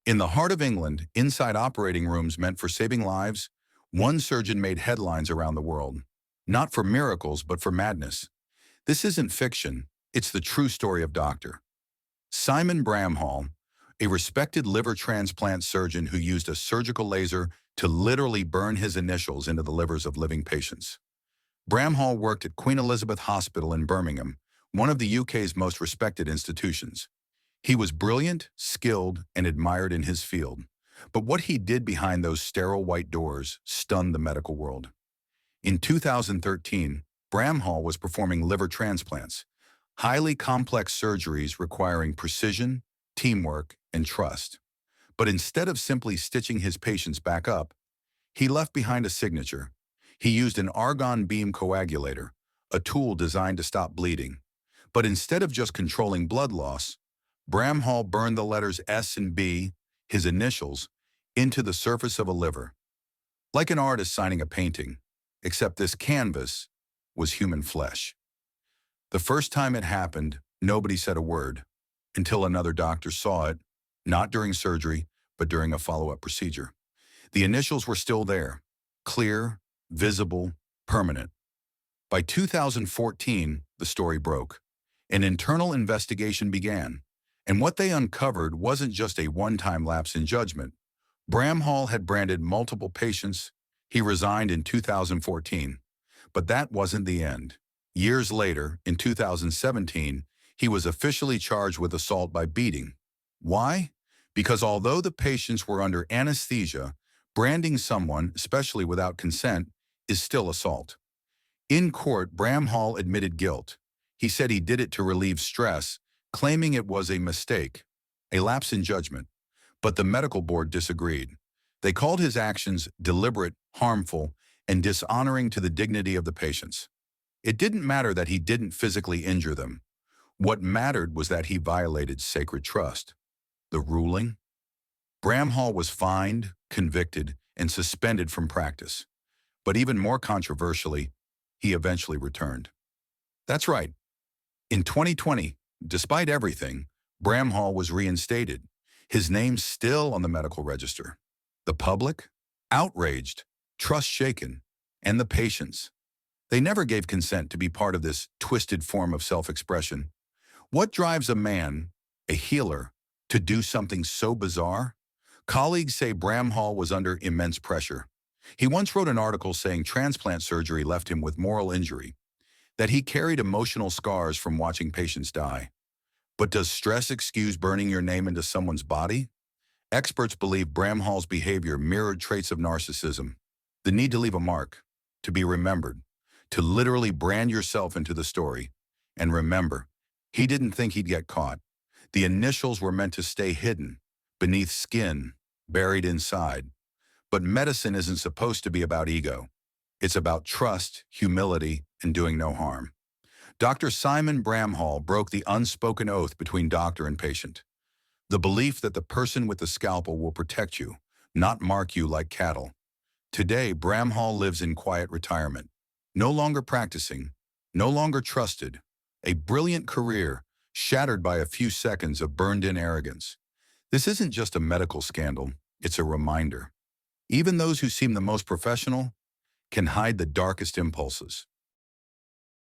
In the heart of England, inside operating rooms meant for saving lives, one surgeon made headlines around the world. Not for miracles, but for madness. This isn't fiction, it's the true story of Dr. Simon Bramhall, a respected liver transplant surgeon who used a surgical laser to literally burn his initials into the livers of living patients. Bramhall worked at Queen Elizabeth Hospital in Birmingham, one of the UK's most respected institutions. He was brilliant, skilled, and admired in his field. But what he did behind those sterile white doors stunned the medical world. In 2013, Bramhall was performing liver transplants, highly complex surgeries requiring precision, teamwork, and trust. But instead of simply stitching his patients back up, he left behind a signature. He used an argon beam coagulator, a tool designed to stop bleeding. But instead of just controlling blood loss, Bramhall burned the letters S and B, his initials, into the surface of a liver. Like an artist signing a painting, except this canvas was human flesh. The first time it happened, nobody said a word, until another doctor saw it, not during surgery, but during a follow-up procedure. The initials were still there, clear, visible, permanent. By 2014, the story broke. An internal investigation began, and what they uncovered wasn't just a one-time lapse in judgment. Bramhall had branded multiple patients. He resigned in 2014. But that wasn't the end. Years later, in 2017, he was officially charged with assault by beating. Why? Because although the patients were under anesthesia, branding someone, especially without consent, is still assault. In court, Bramhall admitted guilt. He said he did it to relieve stress, claiming it was a mistake, a lapse in judgment. But the medical board disagreed. They called his actions deliberate, harmful, and dishonoring to the dignity of the patients. It didn't matter that he didn't physically injure them. What mattered was that he violated sacred trust. The ruling? Bramhall was fined, convicted, and suspended from practice. But even more controversially, he eventually returned. That's right. In 2020, despite everything, Bramhall was reinstated, his name still on the medical register. The public? Outraged, trust shaken, and the patients. They never gave consent to be part of this twisted form of self-expression. What drives a man, a healer, to do something so bizarre? Colleagues say Bramhall was under immense pressure. He once wrote an article saying transplant surgery left him with moral injury, that he carried emotional scars from watching patients die. But does stress excuse burning your name into someone's body? Experts believe Bramhall's behavior mirrored traits of narcissism. The need to leave a mark, to be remembered, to literally brand yourself into the story. And remember, he didn't think he'd get caught. The initials were meant to stay hidden, beneath skin, buried inside. But medicine isn't supposed to be about ego. It's about trust, humility, and doing no harm. Dr. Simon Bramhall broke the unspoken oath between doctor and patient. The belief that the person with the scalpel will protect you, not mark you like cattle. Today, Bramhall lives in quiet retirement. No longer practicing, no longer trusted. A brilliant career shattered by a few seconds of burned-in arrogance. This isn't just a medical scandal, it's a reminder. Even those who seem the most professional can hide the darkest impulses.